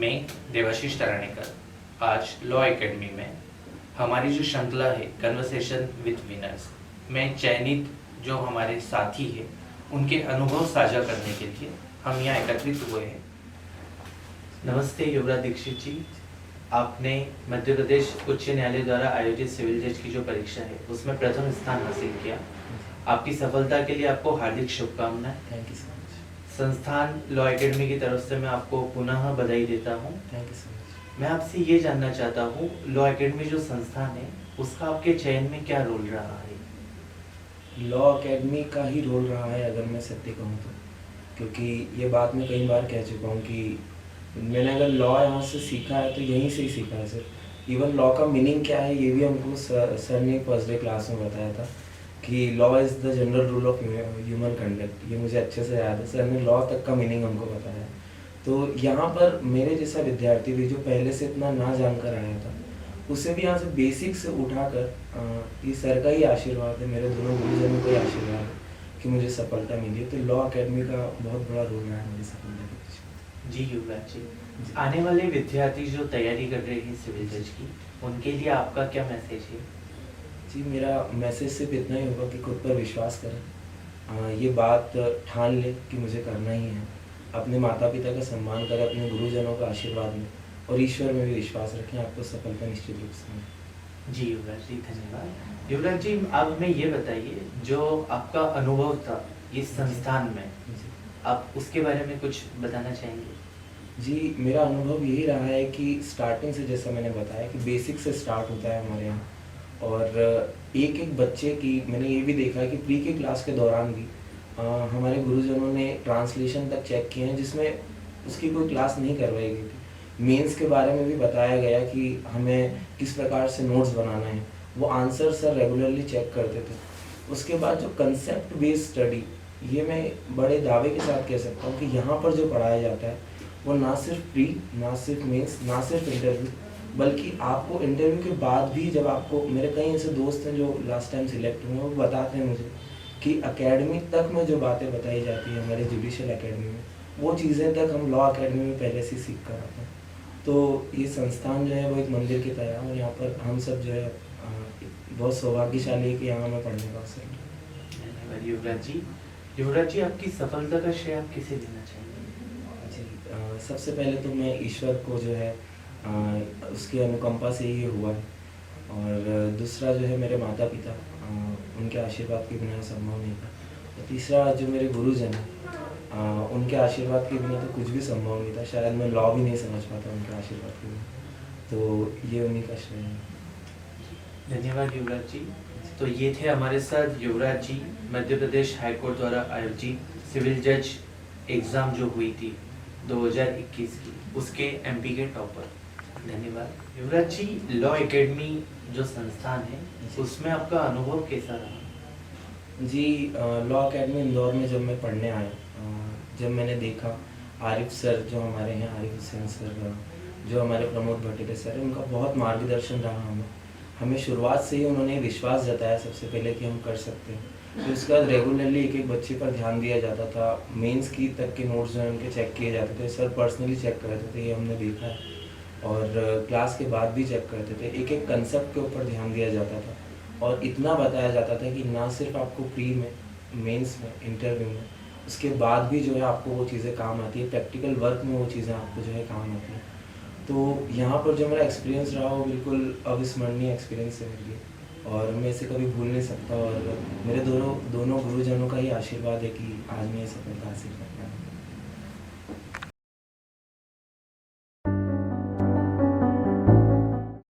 मैं देवाशीष तरानेकर आज law academy में हमारी जो श्रृंखला है कन्वर्सेशन विद विनर्स में चयनित जो हमारे साथी हैं उनके अनुभव साझा करने के लिए हम यहाँ एकत्रित हुए हैं। नमस्ते युवराज दीक्षित जी, आपने मध्य प्रदेश उच्च न्यायालय द्वारा आयोजित सिविल जज की जो परीक्षा है उसमें प्रथम स्थान हासिल किया। आपकी सफलता के लिए आपको हार्दिक शुभकामनाएं। Thank you so much. संस्थान लॉ एकेडमी की तरफ से मैं आपको पुनः बधाई देता हूँ। Thank you so much. मैं आपसे ये जानना चाहता हूँ, लॉ एकेडमी जो संस्थान है उसका आपके चयन में क्या रोल रहा है? लॉ एकेडमी का ही रोल रहा है अगर मैं सत्य कहूँ तो, क्योंकि ये बात मैं कई बार कह चुका हूँ कि मैंने अगर लॉ यहाँ से सीखा है तो यहीं से ही सीखा है सर। इवन लॉ का मीनिंग क्या है ये भी हमको सर ने फर्स्ट डे क्लास में बताया था कि law is the general rule of human conduct. ये मुझे अच्छे से याद है, सर ने लॉ तक का मीनिंग हमको बताया। तो यहाँ पर मेरे जैसा विद्यार्थी भी जो पहले से इतना ना जानकर आया था उसे भी यहाँ से बेसिक से उठाकर ये सर का ही आशीर्वाद है, मेरे दोनों गुरुजनों का ही आशीर्वाद है कि मुझे सफलता मिली। तो लॉ एकेडमी का बहुत बड़ा रोल रहा है मेरी सफलता के पीछे। जी युवराज जी, आने वाले विद्यार्थी जो तैयारी कर रहे हैं सिविल जज की, उनके लिए आपका क्या मैसेज है? जी, मेरा मैसेज सिर्फ इतना ही होगा कि खुद पर विश्वास करें, ये बात ठान ले कि मुझे करना ही है, अपने माता पिता का सम्मान करें, अपने गुरुजनों का आशीर्वाद लें और ईश्वर में भी विश्वास रखें, आपको सफलता निश्चित रूप से मिलेगी। जी युवराज जी, धन्यवाद। युवराज जी, आप हमें ये बताइए, जो आपका अनुभव था इस संस्थान में, आप उसके बारे में कुछ बताना चाहेंगे? जी, मेरा अनुभव यही रहा है कि स्टार्टिंग से, जैसा मैंने बताया कि बेसिक से स्टार्ट होता है हमारे यहाँ, और एक एक बच्चे की मैंने ये भी देखा है कि प्री के क्लास के दौरान भी हमारे गुरुजनों ने ट्रांसलेशन तक चेक किए हैं जिसमें उसकी कोई क्लास नहीं करवाई गई थी। मेंस के बारे में भी बताया गया कि हमें किस प्रकार से नोट्स बनाना है, वो आंसर सर रेगुलरली चेक करते थे। उसके बाद जो कंसेप्ट बेस्ड स्टडी, ये मैं बड़े दावे के साथ कह सकता हूँ कि यहाँ पर जो पढ़ाया जाता है वो ना सिर्फ प्री, ना सिर्फ मेंस, ना सिर्फ इंटरव्यू, बल्कि आपको इंटरव्यू के बाद भी जब आपको, मेरे कई ऐसे दोस्त हैं जो लास्ट टाइम सिलेक्ट हुए हैं, वो बताते हैं मुझे कि एकेडमी तक में जो बातें बताई जाती है हमारे जुडिशियल एकेडमी में, वो चीज़ें तक हम लॉ एकेडमी में पहले से सीख कर आते हैं। तो ये संस्थान जो है वो एक मंदिर की तरह है और यहाँ पर हम सब जो है बहुत सौभाग्यशाली है कि यहाँ हमें पढ़ने का अवसर मिला। धन्यवाद युवराज जी। युवराज जी, आपकी सफलता का श्रेय आप किसे देना चाहेंगे? जी, सबसे पहले तो मैं ईश्वर को जो है उसकी अनुकंपा से ही हुआ है, और दूसरा जो है मेरे माता पिता, उनके आशीर्वाद के बिना संभव नहीं था, और तीसरा जो मेरे गुरुजन हैं, उनके आशीर्वाद के बिना तो कुछ भी संभव नहीं था। शायद मैं लॉ भी नहीं समझ पाता उनके आशीर्वाद के बिना, तो ये उन्हीं का श्रेय है। धन्यवाद युवराज जी। तो ये थे हमारे साथ युवराज जी, मध्य प्रदेश हाईकोर्ट द्वारा आयोजित सिविल जज एग्ज़ाम जो हुई थी 2021 की, उसके एमपी के टॉपर। धन्यवाद युवराज जी। लॉ एकेडमी जो संस्थान है उसमें आपका अनुभव कैसा रहा? जी, लॉ एकेडमी इंदौर में जब मैं पढ़ने आया, जब मैंने देखा आरिफ सर जो हमारे हैं, आरिफ हुसैन सर जो हमारे प्रमोद भट्टिके सर हैं, उनका बहुत मार्गदर्शन रहा हमें शुरुआत से ही उन्होंने विश्वास जताया सबसे पहले कि हम कर सकते हैं। तो उसके बाद रेगुलरली एक एक बच्चे पर ध्यान दिया जाता था, मेंस की तक के नोट्स जो हैं उनके चेक किए जाते थे, सर पर्सनली चेक करते थे, ये हमने देखा है, और क्लास के बाद भी चेक करते थे। एक एक कंसेप्ट के ऊपर ध्यान दिया जाता था और इतना बताया जाता था कि ना सिर्फ आपको प्री में, मेंस में, इंटरव्यू में, उसके बाद भी जो है आपको वो चीज़ें काम आती है, प्रैक्टिकल वर्क में वो चीज़ें आपको जो है काम आती हैं। तो यहाँ पर जो मेरा एक्सपीरियंस रहा वो बिल्कुल अविस्मरणीय एक्सपीरियंस है मेरे लिए, और मैं इसे कभी भूल नहीं सकता, और मेरे दोनों गुरुजनों का ही आशीर्वाद है कि आज मैं ये सफलता हासिल कर पाया।